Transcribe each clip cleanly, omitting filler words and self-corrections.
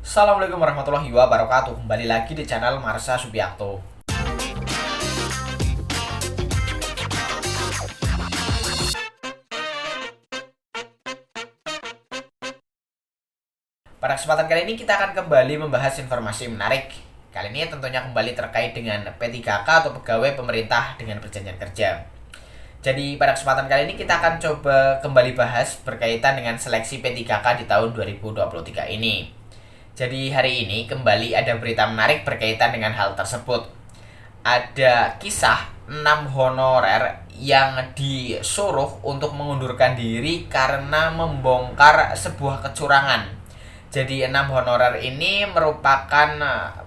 Assalamualaikum warahmatullahi wabarakatuh. Kembali lagi di channel Marsha Subiakto. Pada kesempatan kali ini kita akan kembali membahas informasi menarik. Kali ini tentunya kembali terkait dengan P3K atau pegawai pemerintah dengan perjanjian kerja. Jadi pada kesempatan kali ini kita akan coba kembali bahas berkaitan dengan seleksi P3K di tahun 2023 ini. Jadi hari ini kembali ada berita menarik berkaitan dengan hal tersebut. Ada kisah 6 honorer yang disuruh untuk mengundurkan diri karena membongkar sebuah kecurangan. Jadi 6 honorer ini merupakan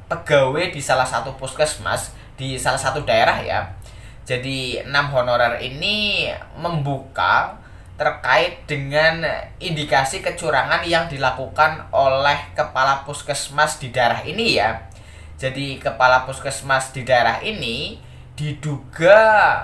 pegawai di salah satu puskesmas di salah satu daerah ya. Jadi 6 honorer ini membuka terkait dengan indikasi kecurangan yang dilakukan oleh kepala puskesmas di daerah ini ya. Jadi kepala puskesmas di daerah ini diduga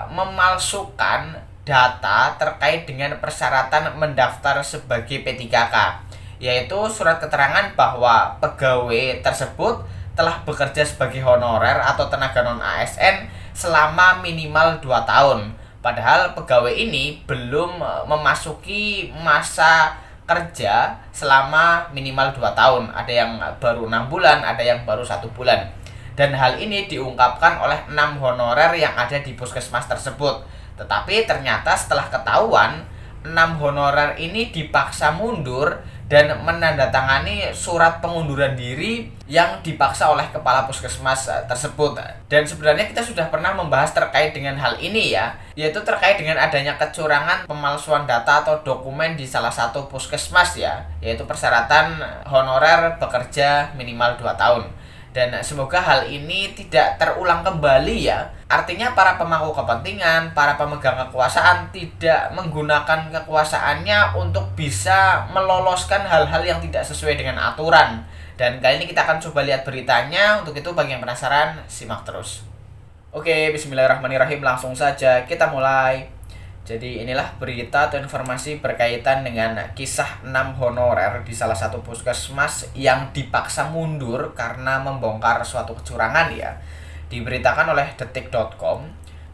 memalsukan data terkait dengan persyaratan mendaftar sebagai P3K, yaitu surat keterangan bahwa pegawai tersebut telah bekerja sebagai honorer atau tenaga non-ASN selama minimal 2 tahun. Padahal pegawai ini belum memasuki masa kerja selama minimal 2 tahun. Ada yang baru 6 bulan, ada yang baru 1 bulan. Dan hal ini diungkapkan oleh 6 honorer yang ada di puskesmas tersebut. Tetapi ternyata setelah ketahuan, 6 honorer ini dipaksa mundur dan menandatangani surat pengunduran diri yang dipaksa oleh kepala puskesmas tersebut. Dan sebenarnya kita sudah pernah membahas terkait dengan hal ini ya, yaitu terkait dengan adanya kecurangan pemalsuan data atau dokumen di salah satu puskesmas ya, yaitu persyaratan honorer bekerja minimal 2 tahun. Dan semoga hal ini tidak terulang kembali ya. Artinya para pemangku kepentingan, para pemegang kekuasaan tidak menggunakan kekuasaannya untuk bisa meloloskan hal-hal yang tidak sesuai dengan aturan. Dan kali ini kita akan coba lihat beritanya. Untuk itu bagi yang penasaran, simak terus. Oke, bismillahirrahmanirrahim. Langsung saja kita mulai. Jadi inilah berita atau informasi berkaitan dengan kisah 6 honorer di salah satu puskesmas yang dipaksa mundur karena membongkar suatu kecurangan ya. Diberitakan oleh detik.com.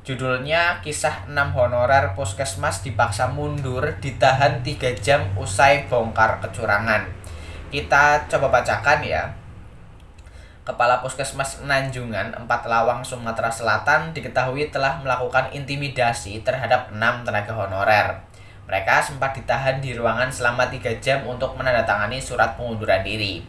Judulnya kisah 6 honorer puskesmas dipaksa mundur ditahan 3 jam usai bongkar kecurangan. Kita coba bacakan ya. Kepala Puskesmas Nanjungan, 4 Lawang, Sumatera Selatan diketahui telah melakukan intimidasi terhadap 6 tenaga honorer. Mereka sempat ditahan di ruangan selama 3 jam untuk menandatangani surat pengunduran diri.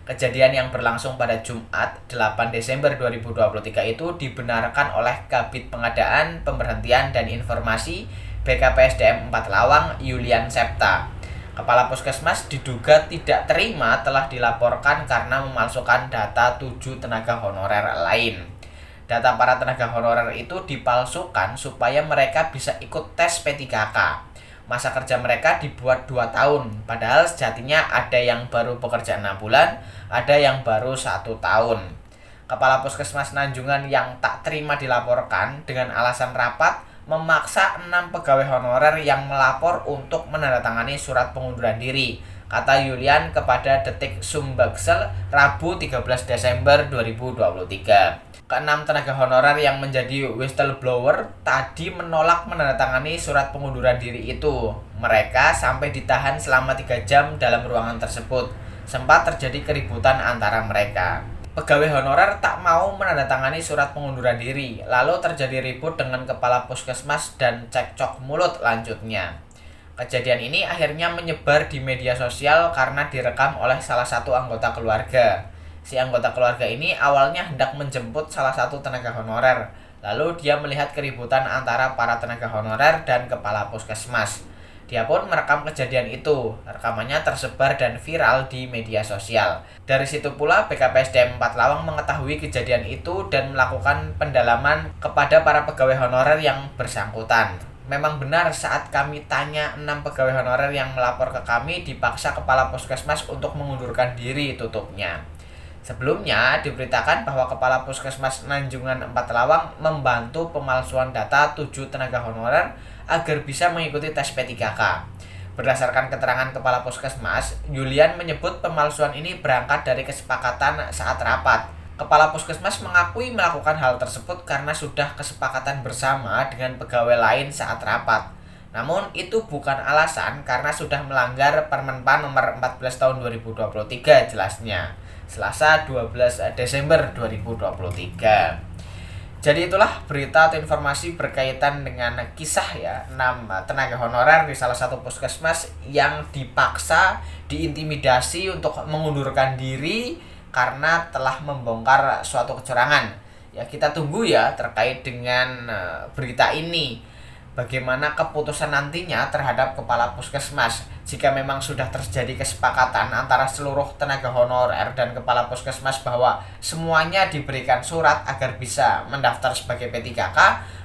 Kejadian yang berlangsung pada Jumat 8 Desember 2023 itu dibenarkan oleh Kabid Pengadaan, Pemberhentian dan Informasi BKPSDM 4 Lawang, Yulian Septa. Kepala puskesmas diduga tidak terima telah dilaporkan karena memalsukan data 7 tenaga honorer lain. Data para tenaga honorer itu dipalsukan supaya mereka bisa ikut tes P3K. Masa kerja mereka dibuat 2 tahun, padahal sejatinya ada yang baru bekerja 6 bulan, ada yang baru 1 tahun. Kepala Puskesmas Nanjungan yang tak terima dilaporkan dengan alasan rapat memaksa 6 pegawai honorer yang melapor untuk menandatangani surat pengunduran diri, kata Yulian kepada Detik Sumbaksel Rabu 13 Desember 2023. Keenam tenaga honorer yang menjadi whistleblower tadi menolak menandatangani surat pengunduran diri itu. Mereka sampai ditahan selama 3 jam dalam ruangan tersebut. Sempat terjadi keributan antara mereka. Pegawai honorer tak mau menandatangani surat pengunduran diri, lalu terjadi ribut dengan kepala puskesmas dan cekcok mulut lanjutnya. Kejadian ini akhirnya menyebar di media sosial karena direkam oleh salah satu anggota keluarga. Si anggota keluarga ini awalnya hendak menjemput salah satu tenaga honorer, lalu dia melihat keributan antara para tenaga honorer dan kepala puskesmas. Dia pun merekam kejadian itu. Rekamannya tersebar dan viral di media sosial. Dari situ pula BKPSDM 4 Lawang mengetahui kejadian itu dan melakukan pendalaman kepada para pegawai honorer yang bersangkutan. Memang benar saat kami tanya 6 pegawai honorer yang melapor ke kami dipaksa kepala puskesmas untuk mengundurkan diri, tutupnya. Sebelumnya diberitakan bahwa kepala puskesmas Nanjungan 4 Lawang membantu pemalsuan data 7 tenaga honorer agar bisa mengikuti tes P3K. Berdasarkan keterangan Kepala Puskesmas, Julian menyebut pemalsuan ini berangkat dari kesepakatan saat rapat. Kepala Puskesmas mengakui melakukan hal tersebut karena sudah kesepakatan bersama dengan pegawai lain saat rapat. Namun itu bukan alasan karena sudah melanggar Permenpan nomor 14 tahun 2023 jelasnya. Selasa 12 Desember 2023. Jadi itulah berita atau informasi berkaitan dengan kisah ya 6 tenaga honorer di salah satu puskesmas yang dipaksa, diintimidasi untuk mengundurkan diri karena telah membongkar suatu kecurangan. Ya kita tunggu ya terkait dengan berita ini. Bagaimana keputusan nantinya terhadap kepala puskesmas jika memang sudah terjadi kesepakatan antara seluruh tenaga honorer dan kepala puskesmas bahwa semuanya diberikan surat agar bisa mendaftar sebagai P3K,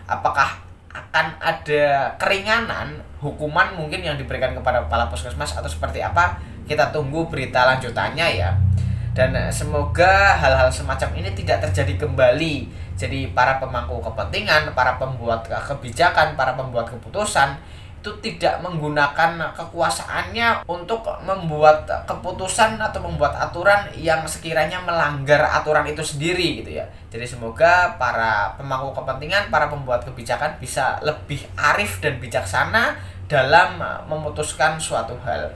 apakah akan ada keringanan hukuman mungkin yang diberikan kepada kepala puskesmas atau seperti apa? Kita tunggu berita lanjutannya ya. Dan semoga hal-hal semacam ini tidak terjadi kembali. Jadi para pemangku kepentingan, para pembuat kebijakan, para pembuat keputusan itu tidak menggunakan kekuasaannya untuk membuat keputusan atau membuat aturan yang sekiranya melanggar aturan itu sendiri gitu ya. Jadi semoga para pemangku kepentingan, para pembuat kebijakan bisa lebih arif dan bijaksana dalam memutuskan suatu hal.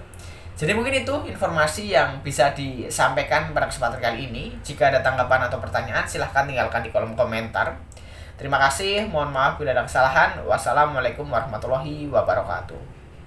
Jadi mungkin itu informasi yang bisa disampaikan pada kesempatan kali ini. Jika ada tanggapan atau pertanyaan, silahkan tinggalkan di kolom komentar. Terima kasih, mohon maaf bila ada kesalahan. Wassalamualaikum warahmatullahi wabarakatuh.